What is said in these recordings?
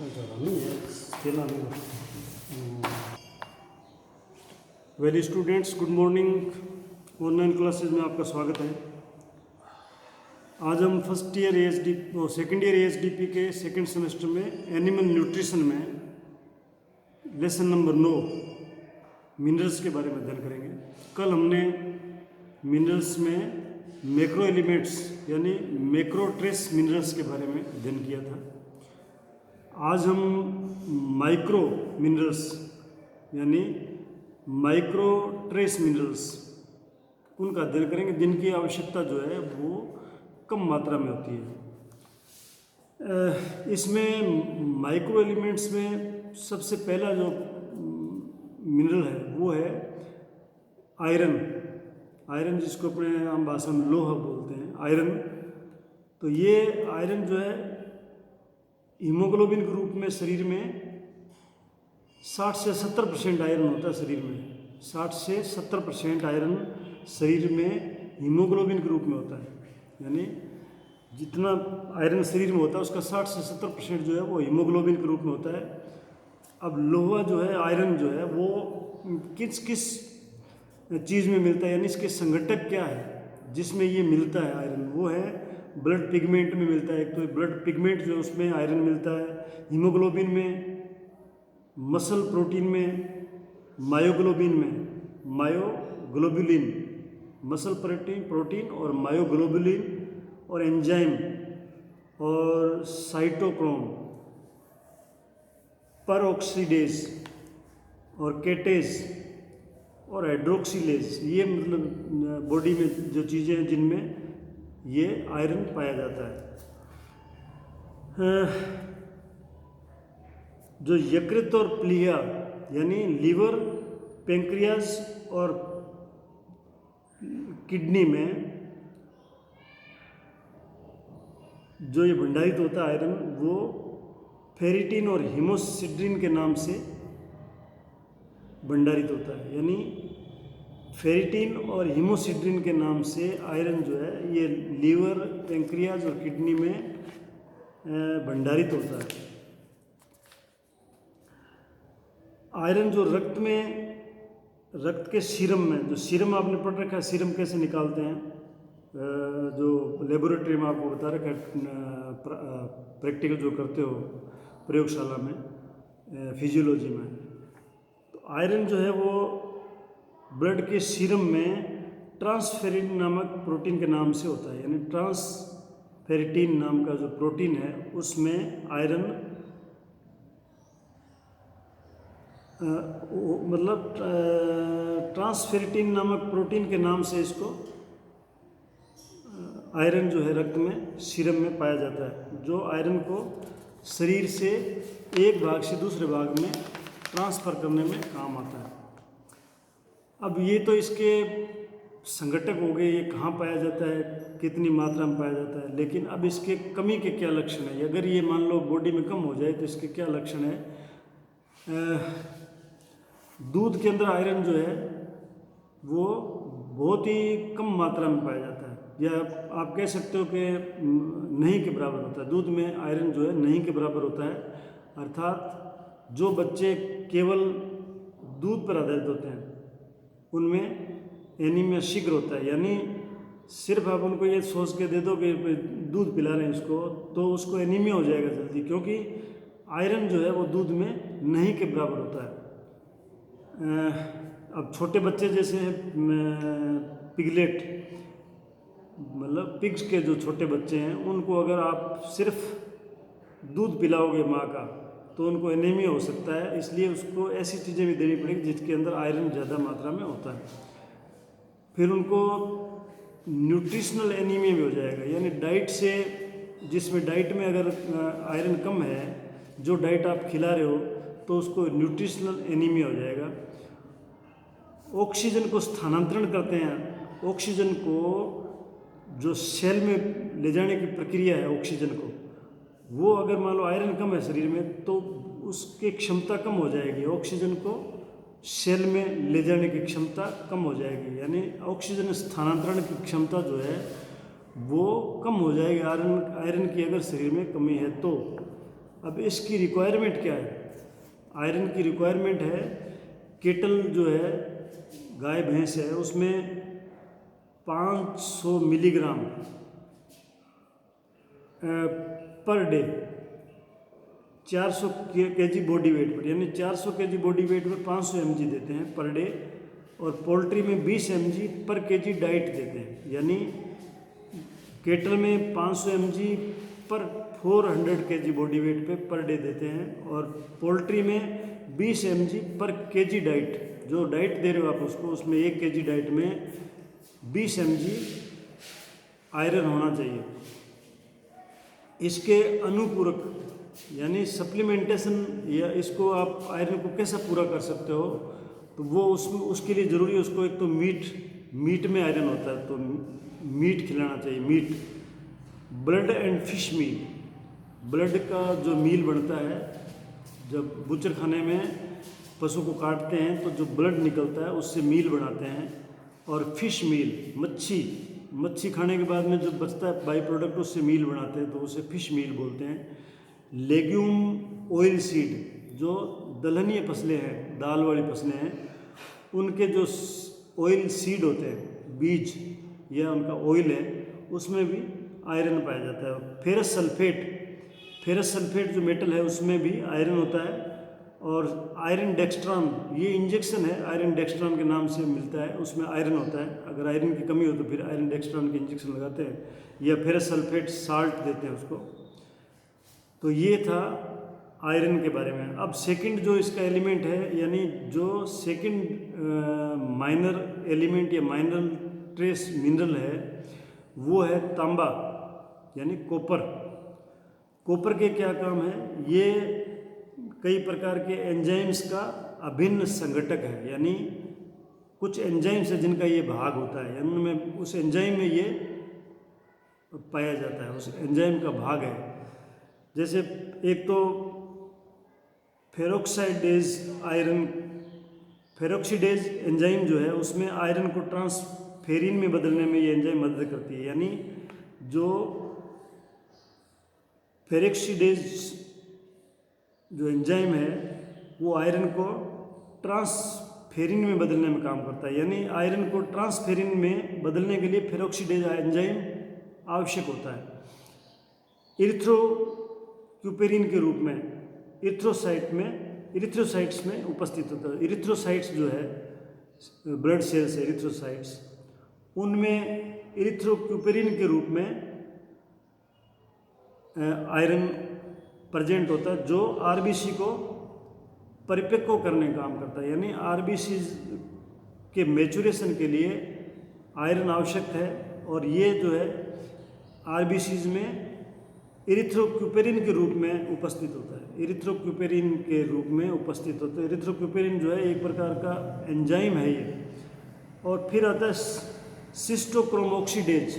Well students, good morning. Online classes में आपका स्वागत है। आज हम फर्स्ट ईयर सेकेंड ईयर एएसडीपी के सेकेंड सेमेस्टर में एनिमल न्यूट्रिशन में लेसन नंबर 9 मिनरल्स के बारे में अध्ययन करेंगे। कल हमने मिनरल्स में मैक्रो एलिमेंट्स यानी मैक्रो ट्रेस मिनरल्स के बारे में अध्ययन किया था। आज हम माइक्रो मिनरल्स यानी माइक्रो ट्रेस मिनरल्स उनका अध्ययन करेंगे, जिनकी आवश्यकता जो है वो कम मात्रा में होती है। इसमें माइक्रो एलिमेंट्स में सबसे पहला जो मिनरल है वो है आयरन। आयरन जिसको अपने आम भाषा में लोहा बोलते हैं, आयरन। तो ये आयरन जो है हीमोग्लोबिन के रूप में शरीर में 60 से 70% आयरन होता है। शरीर में 60 से 70% आयरन शरीर में हीमोग्लोबिन के रूप में होता है। यानी जितना आयरन शरीर में होता है उसका 60 से 70% जो है वो हीमोग्लोबिन के रूप में होता है। अब लोहा जो है, आयरन जो है वो किस किस चीज़ में मिलता है, यानी इसके संघटक क्या है जिसमें ये मिलता है आयरन, वो है ब्लड पिगमेंट में मिलता है। एक तो ब्लड पिगमेंट जो उसमें आयरन मिलता है, हीमोग्लोबिन में, मसल प्रोटीन में, मायोग्लोबिन में, मायोग्लोबुलिन, मसल प्रोटीन और मायोग्लोबुलिन और एंजाइम और साइटोक्रोम, परऑक्सीडेज और केटेज और हाइड्रोक्सीलेज, ये मतलब बॉडी में जो चीज़ें हैं जिनमें ये आयरन पाया जाता है। जो यकृत और प्लीहा यानी लीवर, पेंक्रियाज और किडनी में जो ये भंडारित होता है आयरन, वो फेरिटिन और हीमोसिड्रिन के नाम से भंडारित होता है। यानी फेरिटिन और हीमोसिड्रिन के नाम से आयरन जो है ये लीवर, पेंक्रियाज और किडनी में भंडारित होता है। आयरन जो रक्त के सीरम में, जो सीरम आपने पढ़ रखा है, सीरम कैसे निकालते हैं, जो लेबोरेटरी में आपको बता रखा है, प्रैक्टिकल जो करते हो प्रयोगशाला में, फिजियोलॉजी में। तो आयरन जो है वो ब्लड के सीरम में ट्रांसफेरिन नामक प्रोटीन के नाम से होता है। यानी ट्रांसफेरिटिन नाम का जो प्रोटीन है उसमें आयरन मतलब ट्रांसफेरिटिन नामक प्रोटीन के नाम से इसको आयरन जो है रक्त में, सीरम में पाया जाता है, जो आयरन को शरीर से एक भाग से दूसरे भाग में ट्रांसफ़र करने में काम आता है। अब ये तो इसके संघटक हो गए, ये कहाँ पाया जाता है, कितनी मात्रा में पाया जाता है। लेकिन अब इसके कमी के क्या लक्षण है, अगर ये मान लो बॉडी में कम हो जाए तो इसके क्या लक्षण है। दूध के अंदर आयरन जो है वो बहुत ही कम मात्रा में पाया जाता है, या आप कह सकते हो कि नहीं के बराबर होता है। दूध में आयरन जो है नहीं के बराबर होता है। अर्थात जो बच्चे केवल दूध पर आधारित होते हैं उनमें एनीमिया शीघ्र होता है। यानी सिर्फ आप उनको ये सोच के दे दो कि दूध पिला रहे हैं इसको, तो उसको एनीमिया हो जाएगा जल्दी, क्योंकि आयरन जो है वो दूध में नहीं के बराबर होता है। अब छोटे बच्चे जैसे पिगलेट, मतलब पिग्स के जो छोटे बच्चे हैं, उनको अगर आप सिर्फ दूध पिलाओगे माँ का तो उनको एनीमिया हो सकता है। इसलिए उसको ऐसी चीज़ें भी देनी पड़ेगी जिसके अंदर आयरन ज़्यादा मात्रा में होता है। फिर उनको न्यूट्रिशनल एनीमिया भी हो जाएगा। यानी डाइट से, जिसमें डाइट में अगर आयरन कम है, जो डाइट आप खिला रहे हो, तो उसको न्यूट्रिशनल एनीमिया हो जाएगा। ऑक्सीजन को स्थानांतरण करते हैं, ऑक्सीजन को जो सेल में ले जाने की प्रक्रिया है ऑक्सीजन को, वो अगर मान लो आयरन कम है शरीर में तो उसकी क्षमता कम हो जाएगी। ऑक्सीजन को सेल में ले जाने की क्षमता कम हो जाएगी। यानी ऑक्सीजन स्थानांतरण की क्षमता जो है वो कम हो जाएगी आयरन की अगर शरीर में कमी है तो। अब इसकी रिक्वायरमेंट क्या है? आयरन की रिक्वायरमेंट है, केटल जो है, गाय भैंस है, उसमें 500 milligram per day 400 KG body weight पर, यानी 400 केजी बॉडी वेट पर 500 mg देते हैं पर डे। और पोल्ट्री में 20 mg पर केजी डाइट देते हैं, यानी केटल में 500 mg पर 400 केजी बॉडी वेट पे पर डे देते हैं, और पोल्ट्री में 20 mg पर केजी डाइट, जो डाइट दे रहे हो आप उसको, उसमें 1 केजी डाइट में 20 mg आयरन होना चाहिए। इसके अनुपूरक यानी सप्लीमेंटेशन, या इसको आप आयरन को कैसा पूरा कर सकते हो, तो वो उसके लिए ज़रूरी है, उसको एक तो मीट में आयरन होता है, तो मीट खिलाना चाहिए, meat. Blood and fish meal, blood का जो मील बनता है, जब बुचर खाने में पशु को काटते हैं तो जो ब्लड निकलता है उससे मील बनाते हैं। और फिश मील, मच्छी खाने के बाद में जो बचता है बाई प्रोडक्ट, उससे मील बनाते हैं, तो उसे फिश मील बोलते हैं। लेग्यूम ऑयल सीड, जो दलहनीय फसलें हैं, दाल वाली फसलें हैं, उनके जो ऑयल सीड होते हैं, बीज या उनका ऑयल है, उसमें भी आयरन पाया जाता है। फेरस सल्फेट जो मेटल है उसमें भी आयरन होता है। और आयरन डेक्स्ट्रान, ये इंजेक्शन है, आयरन डेक्स्ट्रान के नाम से मिलता है, उसमें आयरन होता है। अगर आयरन की कमी हो तो फिर आयरन डेक्स्ट्रान के इंजेक्शन लगाते हैं, या फेरस सल्फेट साल्ट देते हैं उसको। तो ये था आयरन के बारे में। अब सेकंड जो इसका एलिमेंट है, यानी जो सेकंड माइनर एलिमेंट या माइनर ट्रेस मिनरल है, वो है तांबा यानी कॉपर। कॉपर के क्या काम है? ये कई प्रकार के एंजाइम्स का अभिन्न संघटक है, यानी कुछ एंजाइम्स है जिनका ये भाग होता है, यानी उनमें उस एंजाइम में ये पाया जाता है, उस एंजाइम का भाग है। जैसे एक तो फेरोक्सीडेज एंजाइम जो है, उसमें आयरन को ट्रांसफेरिन में बदलने में ये एंजाइम मदद करती है, यानी जो फेरोक्सीडेज जो एंजाइम है वो आयरन को ट्रांसफेरिन में बदलने में काम करता है, यानी आयरन को ट्रांसफेरिन में बदलने के लिए फेरोक्सीडेज एंजाइम आवश्यक होता है। इरिथ्रोक्यूपेरिन के रूप में इरिथ्रोसाइट्स में उपस्थित होता है। इरिथ्रोसाइट्स जो है ब्लड सेल्स है, इरिथ्रोसाइट्स, उनमें इरिथ्रोक्यूपेरिन के रूप में आयरन प्रेजेंट होता है, जो आरबीसी को परिपक्व करने का काम करता है, यानी आरबीसी के मैच्योरेशन के लिए आयरन आवश्यक है। और ये जो है आरबीसीज में इरिथ्रोक्यूपेरिन के रूप में उपस्थित होता है, इरिथ्रोक्यूपेरिन के रूप में उपस्थित होता है। इरिथ्रोक्यूपेरिन जो है एक प्रकार का एंजाइम है ये। और फिर आता है सिस्टोक्रोम ऑक्सीडेज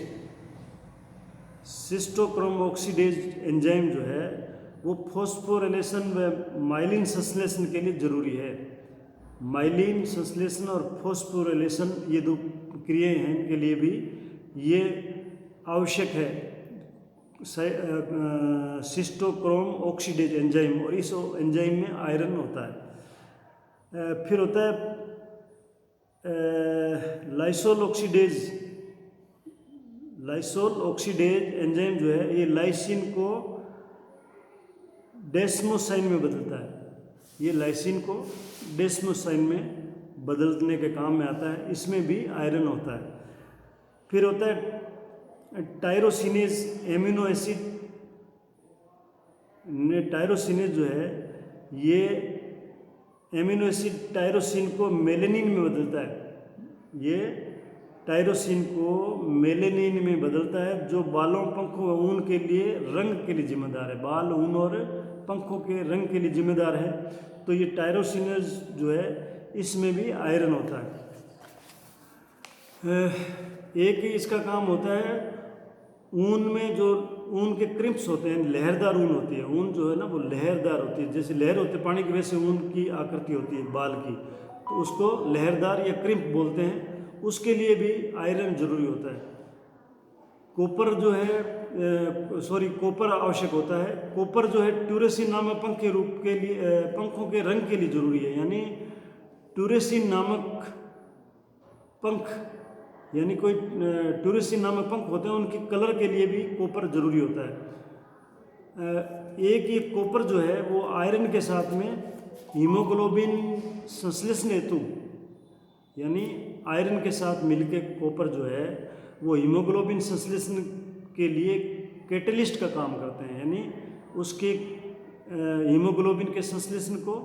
एंजाइम जो है, वो फॉस्फोरिलेशन व माइलिन संश्लेषण के लिए जरूरी है। माइलिन संश्लेषण और फॉस्फोरिलेशन, ये दो क्रियाएं हैं, इनके लिए भी ये आवश्यक है, सिस्टोक्रोम ऑक्सीडेज एंजाइम, और इस एंजाइम में आयरन होता है। फिर होता है लाइसोल ऑक्सीडेज एंजाइम जो है, ये लाइसिन को डेस्मोसाइन में बदलता है, ये लाइसिन को डेस्मोसाइन में बदलने के काम में आता है, इसमें भी आयरन होता है। फिर होता है टायरोसिनेज एमिनो एसिड। टायरोसिनेज जो है, ये एमिनो एसिड टायरोसिन को मेलेनिन में बदलता है, ये टायरोसिन को मेलेनिन में बदलता है, जो बालों, पंखों व ऊन के लिए रंग के लिए जिम्मेदार है, बाल, ऊन और पंखों के रंग के लिए जिम्मेदार है। तो ये टायरोसिनेज जो है, इसमें भी आयरन होता है। एक ही इसका काम होता है, ऊन में जो ऊन के क्रिम्प्स होते हैं, लहरदार ऊन होती है, ऊन जो है ना वो लहरदार होती है, जैसे लहर होती है पानी की, वैसे ऊन की आकृति होती है बाल की, तो उसको लहरदार या क्रिम्प बोलते हैं, उसके लिए भी आयरन जरूरी होता है। कॉपर जो है कॉपर आवश्यक होता है। कॉपर जो है ट्यूरेसिन नामक पंख के रूप के लिए पंखों के रंग के लिए जरूरी है, यानी ट्यूरेसिन नामक पंख, यानी कोई ट्यूरेसिन नामक पंख होते हैं, उनके कलर के लिए भी कॉपर जरूरी होता है। एक ये कॉपर जो है वो आयरन के साथ में हीमोग्लोबिन संश्लेषण हेतु, यानी आयरन के साथ मिलके कॉपर जो है वो हीमोग्लोबिन संश्लेषण के लिए कैटलिस्ट का काम करते हैं, यानी उसके हीमोग्लोबिन के संश्लेषण को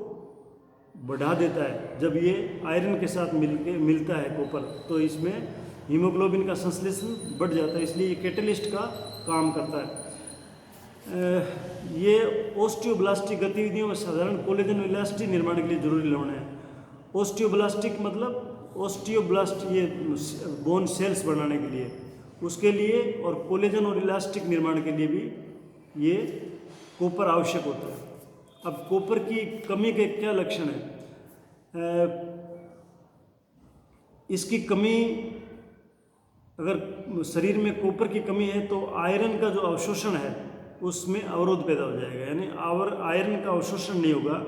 बढ़ा देता है। जब ये आयरन के साथ मिलता है कॉपर, तो इसमें हीमोग्लोबिन का संश्लेषण बढ़ जाता है, इसलिए ये कैटलिस्ट का काम करता है। ये ओस्टियोब्लास्टिक गतिविधियों में साधारण कोलेजन इलास्टिक निर्माण के लिए जरूरी लवण है। ओस्टियोब्लास्टिक मतलब ओस्टियोब्लास्ट, ये बोन सेल्स बनाने के लिए, उसके लिए, और कोलेजन और इलास्टिक निर्माण के लिए भी ये कॉपर आवश्यक होता है। अब कॉपर की कमी के क्या लक्षण है? इसकी कमी, अगर शरीर में कॉपर की कमी है तो आयरन का जो अवशोषण है उसमें अवरोध पैदा हो जाएगा, यानी आयरन का अवशोषण नहीं होगा,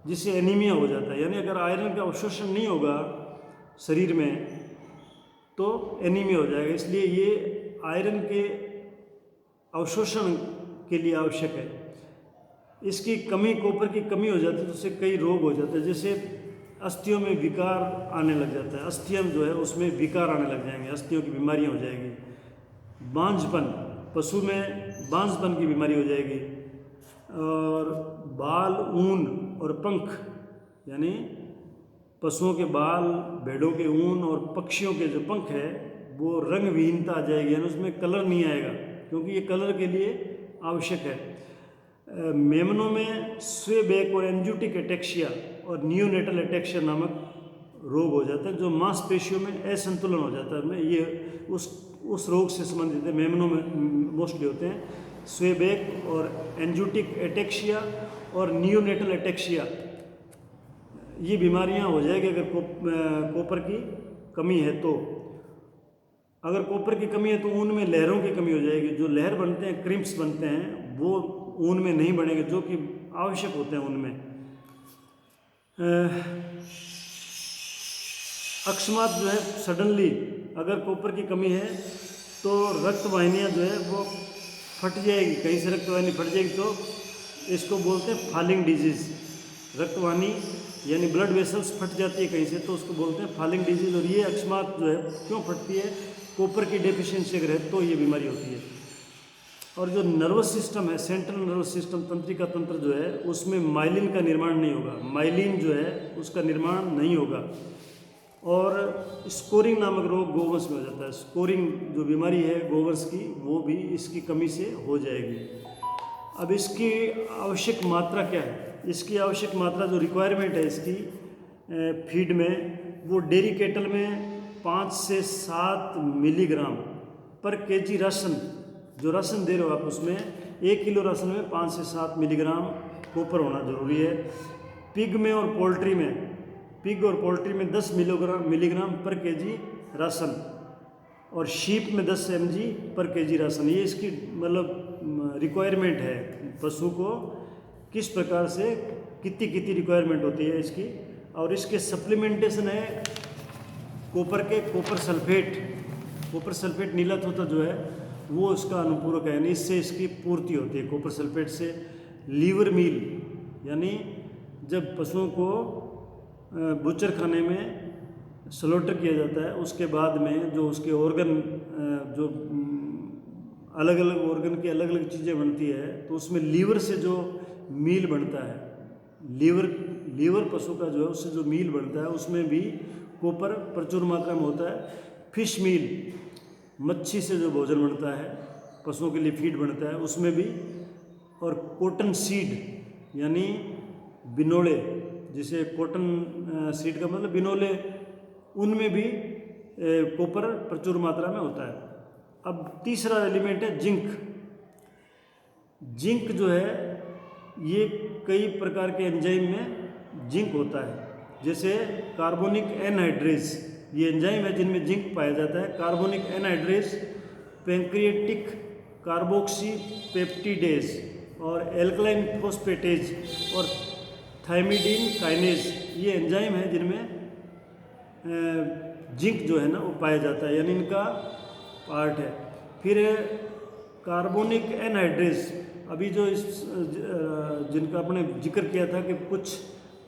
जिससे एनीमिया हो जाता है। यानी अगर आयरन का अवशोषण नहीं होगा शरीर में तो एनीमिया हो जाएगा, इसलिए ये आयरन के अवशोषण के लिए आवश्यक है। इसकी कमी, कॉपर की कमी हो जाती है तो उससे कई रोग हो जाते हैं, जैसे अस्थियों में विकार आने लग जाता है, अस्थियां जो है उसमें विकार आने लग जाएंगे, अस्थियों की बीमारियां हो जाएगी। बांझपन, पशु में बांझपन की बीमारी हो जाएगी, और बाल, ऊन और पंख, यानी पशुओं के बाल, भेड़ों के ऊन और पक्षियों के जो पंख है वो रंग विहीनता आ जाएगी, यानी उसमें कलर नहीं आएगा, क्योंकि ये कलर के लिए आवश्यक है। मेमनों में स्वेबैक और एंजुटिक एटेक्सिया और नियोनेटल एटेक्सिया नामक रोग हो जाता है, जो मांसपेशियों में असंतुलन हो जाता है। ये उस रोग से संबंधित है, मेमनों में मोस्टली होते हैं स्वेबैक और एंजुटिक एटेक्सिया और नियोनेटल एटेक्सिया। ये बीमारियां हो जाएगी अगर कॉपर की कमी है तो। अगर कॉपर की कमी है तो ऊन में लहरों की कमी हो जाएगी, जो लहर बनते हैं, क्रिम्स बनते हैं, वो ऊन में नहीं बनेंगे, जो कि आवश्यक होते हैं ऊन में। अकस्मात जो है सडनली अगर कॉपर की कमी है तो रक्त वाहिनियाँ जो है वो फट जाएगी, कहीं से रक्त वाहिनी फट जाएगी तो इसको बोलते हैं फॉलिंग डिजीज़। रक्तवाहिनी यानी ब्लड वेसल्स फट जाती है कहीं से तो उसको बोलते हैं फॉलिंग डिजीज़। और ये अकस्मात जो है क्यों फटती है? कॉपर की डेफिशिएंसी अगर है तो ये बीमारी होती है। और जो नर्वस सिस्टम है, सेंट्रल नर्वस सिस्टम, तंत्रिका तंत्र जो है, उसमें माइलिन का निर्माण नहीं होगा, माइलिन जो है उसका निर्माण नहीं होगा। और स्कोरिंग नामक रोग गोवंश में हो जाता है। स्कोरिंग जो बीमारी है गोवंश की, वो भी इसकी कमी से हो जाएगी। अब इसकी आवश्यक मात्रा क्या है? इसकी आवश्यक मात्रा जो रिक्वायरमेंट है इसकी फीड में, वो डेयरी केटल में 5 से 7 मिलीग्राम पर केजी राशन, जो राशन दे रहे हो आप उसमें 1 किलो राशन में 5 से 7 मिलीग्राम कॉपर होना जरूरी है। पिग में और पोल्ट्री में, पिग और पोल्ट्री में 10 मिलीग्राम पर केजी राशन, और शीप में 10 mg पर केजी राशन। ये इसकी मतलब रिक्वायरमेंट है, पशु को किस प्रकार से कितनी रिक्वायरमेंट होती है इसकी। और इसके सप्लीमेंटेशन है कॉपर के, कॉपर सल्फेट नीला तोता जो है वो इसका अनुपूरक है, यानी इससे इसकी पूर्ति होती है कॉपर सल्फेट से। लीवर मील, यानी जब पशुओं को बुचर खाने में स्लॉटर किया जाता है उसके बाद में जो उसके ऑर्गन, जो अलग अलग ऑर्गन की अलग अलग चीज़ें बनती है, तो उसमें लीवर से जो मील बनता है, लीवर पशु का जो है उससे जो मील बनता है उसमें भी कॉपर प्रचुर मात्रा में होता है। फिश मील, मच्छी से जो भोजन बनता है, पशुओं के लिए फीड बनता है, उसमें भी। और कॉटन सीड यानी बिनोले, जिसे कॉटन सीड का मतलब बिनोले, उनमें भी कॉपर प्रचुर मात्रा में होता है। अब तीसरा एलिमेंट है जिंक। जिंक जो है ये कई प्रकार के एंजाइम में जिंक होता है, जैसे कार्बोनिक एनहाइड्रेज, ये एंजाइम है जिनमें जिंक पाया जाता है। Carbonic anhydrase pancreatic carboxy peptidase और एल्कलाइन फोस्फेटेज और थाइमिडीन काइनेज, ये एंजाइम है जिनमें जिंक जो है ना वो पाया जाता है, यानी इनका पार्ट है। फिर कार्बोनिक एनहाइड्रेज, अभी जो इस जिनका आपने जिक्र किया था कि कुछ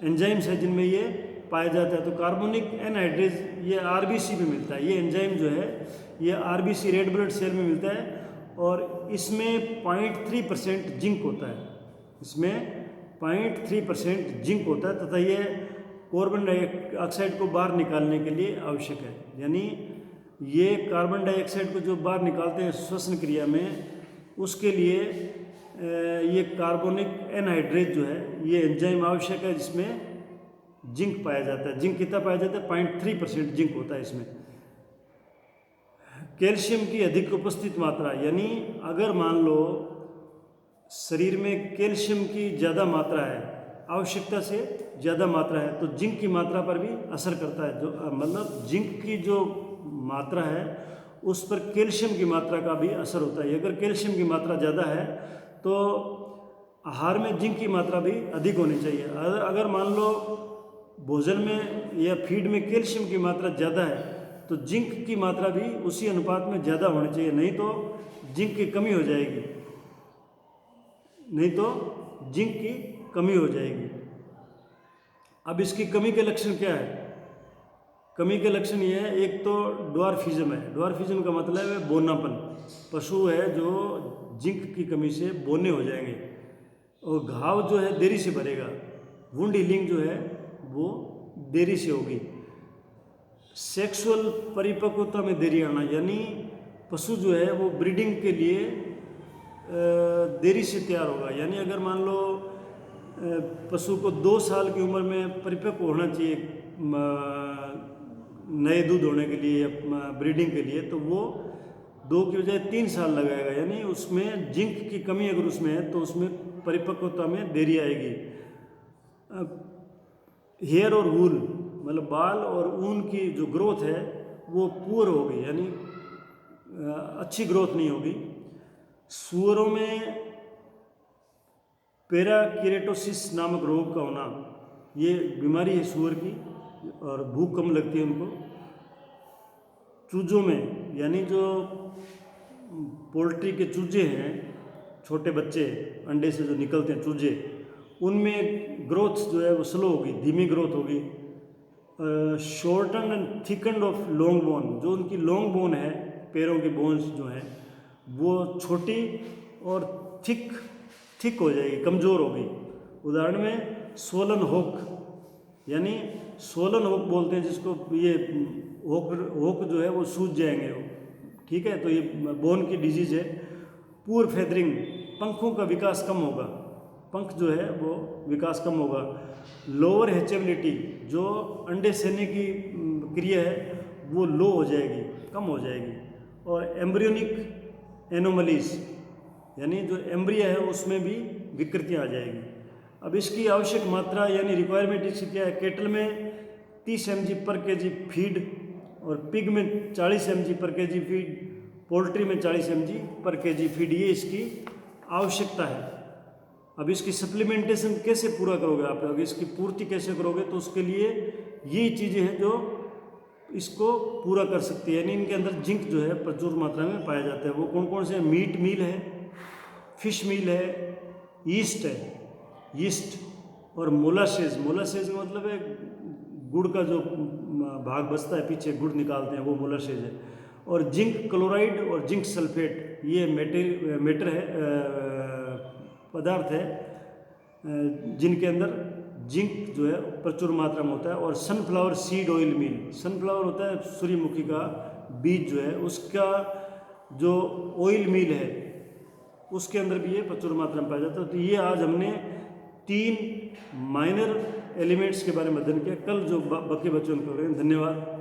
एंजाइम्स है जिनमें ये पाया जाता है, तो कार्बोनिक एनहाइड्रेज ये आरबीसी में मिलता है। ये एंजाइम जो है ये आरबीसी रेड ब्लड सेल में मिलता है और इसमें 0.3% जिंक होता है, इसमें 0.3% जिंक होता है तथा ये कार्बन डाइऑक्साइड को बाहर निकालने के लिए आवश्यक है। यानी ये कार्बन डाइऑक्साइड को जो बाहर निकालते हैं श्वसन क्रिया में, उसके लिए ये कार्बोनिक एनहाइड्रेज जो है ये एंजाइम आवश्यक है जिसमें जिंक पाया जाता है। जिंक कितना पाया जाता है? 0.3% जिंक होता है इसमें। कैल्शियम की अधिक उपस्थित मात्रा, यानी अगर मान लो शरीर में कैल्शियम की ज़्यादा मात्रा है, आवश्यकता से ज़्यादा मात्रा है, तो जिंक की मात्रा पर भी असर करता है। जो मतलब जिंक की जो मात्रा है उस पर कैल्शियम की मात्रा का भी असर होता है। अगर कैल्शियम की मात्रा ज़्यादा है तो आहार में जिंक की मात्रा भी अधिक होनी चाहिए। अगर मान लो भोजन में या फीड में कैल्शियम की मात्रा ज़्यादा है तो जिंक की मात्रा भी उसी अनुपात में ज़्यादा होनी चाहिए, नहीं तो जिंक की कमी हो जाएगी, नहीं तो जिंक की कमी हो जाएगी। अब इसकी कमी के लक्षण क्या है? कमी के लक्षण ये है, एक तो ड्वार्फिज्म है। ड्वार्फिज्म का मतलब है बोनापन। पशु है जो जिंक की कमी से बोने हो जाएंगे और घाव जो है देरी से भरेगा, वुंड हीलिंग जो है वो देरी से होगी। सेक्सुअल परिपक्वता में देरी आना, यानी पशु जो है वो ब्रीडिंग के लिए देरी से तैयार होगा। यानी अगर मान लो पशु को 2 साल की उम्र में परिपक्व होना चाहिए नए दूध होने के लिए या ब्रीडिंग के लिए, तो वो 2 की बजाय 3 साल लगाएगा। यानी उसमें जिंक की कमी अगर उसमें है तो उसमें परिपक्वता में देरी आएगी। हेयर और वूल, मतलब बाल और ऊन की जो ग्रोथ है वो पुअर होगी, यानी अच्छी ग्रोथ नहीं होगी। सूअरों में पैराकेरेटोसिस नामक रोग का होना, ये बीमारी है सूअर की और भूख कम लगती है उनको। चूजों में, यानी जो पोल्ट्री के चूजे हैं, छोटे बच्चे अंडे से जो निकलते हैं चूजे, उनमें ग्रोथ जो है वो स्लो होगी, धीमी ग्रोथ होगी। Shorten and thickened of long bone, जो उनकी लॉन्ग बोन है, पैरों की बोन्स जो हैं वो छोटी और थिक हो जाएगी, कमज़ोर होगी। उदाहरण में सोलन होक, यानी सोलन होक बोलते हैं जिसको, ये होक जो है वो सूज जाएंगे, ठीक है, तो ये बोन की डिजीज है। पुअर फेदरिंग, पंखों का विकास कम होगा, पंख जो है वो विकास कम होगा। लोअर हैचेबिलिटी, जो अंडे सेने की क्रिया है वो लो हो जाएगी, कम हो जाएगी। और एम्ब्रियोनिक एनोमलीज, यानी जो एम्ब्रिया है उसमें भी विकृतियाँ आ जाएगी। अब इसकी आवश्यक मात्रा यानी रिक्वायरमेंट इसकी क्या है? केटल में 30 mg पर kg फीड और पिग में 40 mg पर kg फीड, पोल्ट्री में 40 mg पर kg फीड, ये इसकी आवश्यकता है। अब इसकी सप्लीमेंटेशन कैसे पूरा करोगे आप लोग, इसकी पूर्ति कैसे करोगे? तो उसके लिए ये चीज़ें हैं जो इसको पूरा कर सकती है, यानी इनके अंदर जिंक जो है प्रचुर मात्रा में पाया जाता है। वो कौन कौन से? मीट मील है, फिश मील है, यीस्ट है, यीस्ट और मोलासेज। मोलासेज का मतलब है गुड़ का जो भाग बचता है, पीछे गुड़ निकालते हैं, वो मोलासेज है। और जिंक क्लोराइड और जिंक सल्फेट, ये मेटर है, पदार्थ है जिनके अंदर जिंक जो है प्रचुर मात्रा में होता है। और सनफ्लावर सीड ऑयल मील, सनफ्लावर होता है सूर्यमुखी का बीज जो है, उसका जो ऑयल मील है उसके अंदर भी ये प्रचुर मात्रा में पाया जाता है। तो ये आज हमने 3 माइनर एलिमेंट्स के बारे में अध्ययन किया। कल जो बाकी बच्चों को करेंगे। धन्यवाद।